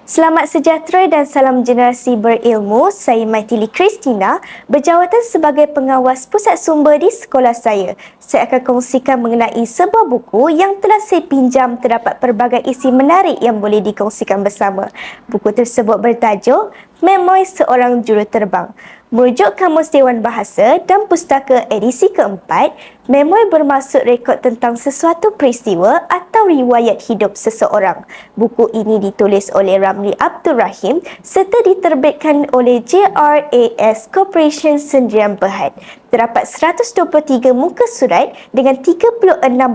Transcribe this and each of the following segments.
Selamat sejahtera dan salam generasi berilmu. Saya Maitili Christina, berjawatan sebagai pengawas pusat sumber di sekolah saya. Saya akan kongsikan mengenai sebuah buku yang telah saya pinjam. Terdapat pelbagai isi menarik yang boleh dikongsikan bersama. Buku tersebut bertajuk Memoir Seorang Juruterbang. Merujuk Kamus Dewan Bahasa dan Pustaka edisi keempat, memoir bermaksud rekod tentang sesuatu peristiwa atau riwayat hidup seseorang. Buku ini ditulis oleh Ramli Abdul Rahim serta diterbitkan oleh JRAS Corporation Sdn Bhd. Terdapat 123 muka surat dengan 36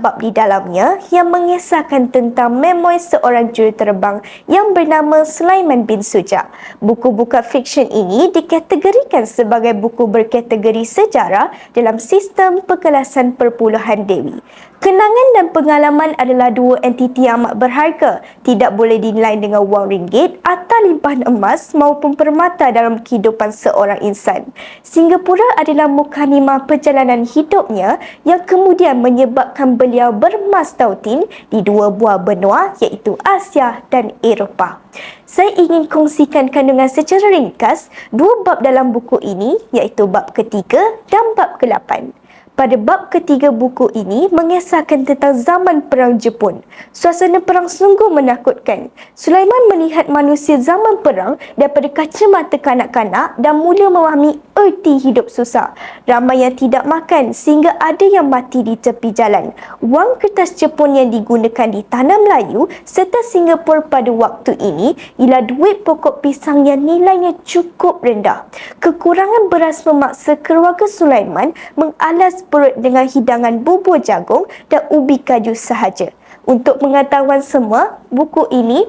bab di dalamnya yang mengisahkan tentang memoir seorang juruterbang yang bernama Sulaiman bin Sujak. Buku bukan fiksyen ini dikategorikan sebagai buku berkategori sejarah dalam sistem pekelasan perpuluhan Dewi. Kenangan dan pengalaman adalah dua entiti yang amat berharga, tidak boleh dinilai dengan wang ringgit atau limpahan emas maupun permata dalam kehidupan seorang insan. Singapura adalah mukadimah perjalanan hidupnya yang kemudian menyebabkan beliau bermastautin di dua buah benua iaitu Asia dan Eropah. Saya ingin kongsikan kandungan secara ringkas dua bab dalam buku ini iaitu bab ketiga dan bab ke-8. Pada bab ketiga buku ini mengisahkan tentang zaman Perang Jepun. Suasana perang sungguh menakutkan. Sulaiman melihat manusia zaman perang daripada kacamata kanak-kanak dan mula memahami erti hidup susah. Ramai yang tidak makan sehingga ada yang mati di tepi jalan. Wang kertas Jepun yang digunakan di tanah Melayu serta Singapura pada waktu ini ialah duit pokok pisang yang nilainya cukup rendah. Kekurangan beras memaksa keluarga Sulaiman mengalas perut dengan hidangan bubur jagung dan ubi kaju sahaja. Untuk pengetahuan semua, buku ini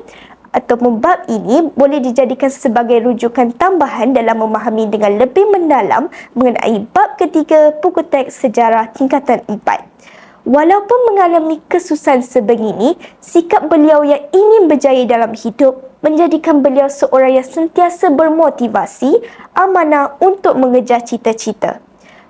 atau bab ini boleh dijadikan sebagai rujukan tambahan dalam memahami dengan lebih mendalam mengenai bab ketiga buku teks sejarah tingkatan 4. Walaupun mengalami kesusahan sebegini, sikap beliau yang ingin berjaya dalam hidup menjadikan beliau seorang yang sentiasa bermotivasi, amanah untuk mengejar cita-cita.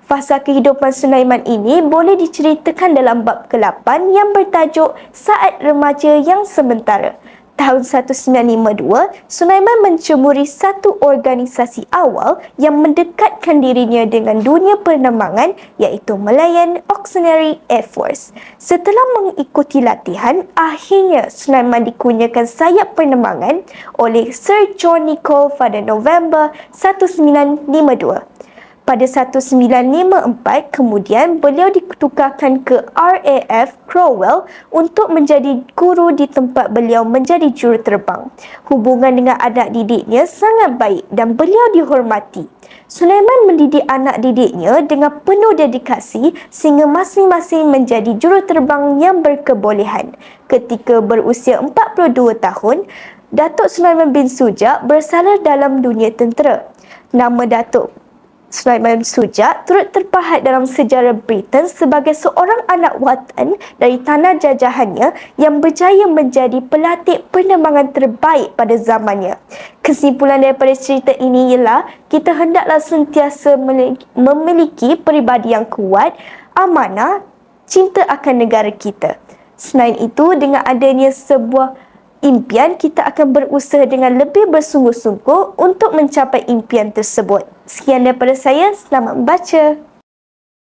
Fasa kehidupan Sulaiman ini boleh diceritakan dalam bab ke-8 yang bertajuk Saat Remaja yang Sementara. Tahun 1952, Sulaiman mencemuri satu organisasi awal yang mendekatkan dirinya dengan dunia penerbangan iaitu Malayan Auxiliary Air Force. Setelah mengikuti latihan, akhirnya Sulaiman dikurniakan sayap penerbangan oleh Sir John Nicoll pada November 1952. Pada 1954, kemudian beliau ditukarkan ke RAF Crowell untuk menjadi guru di tempat beliau menjadi juruterbang. Hubungan dengan anak didiknya sangat baik dan beliau dihormati. Sulaiman mendidik anak didiknya dengan penuh dedikasi sehingga masing-masing menjadi juruterbang yang berkebolehan. Ketika berusia 42 tahun, Datuk Sulaiman bin Sujak bersalah dalam dunia tentera. Nama Datuk Sulaiman Sujak turut terpahat dalam sejarah Britain sebagai seorang anak watan dari tanah jajahannya yang berjaya menjadi pelatih penerbangan terbaik pada zamannya. Kesimpulan daripada cerita ini ialah kita hendaklah sentiasa memiliki peribadi yang kuat, amanah, cinta akan negara kita. Selain itu, dengan adanya sebuah impian, kita akan berusaha dengan lebih bersungguh-sungguh untuk mencapai impian tersebut. Sekian daripada saya, selamat membaca.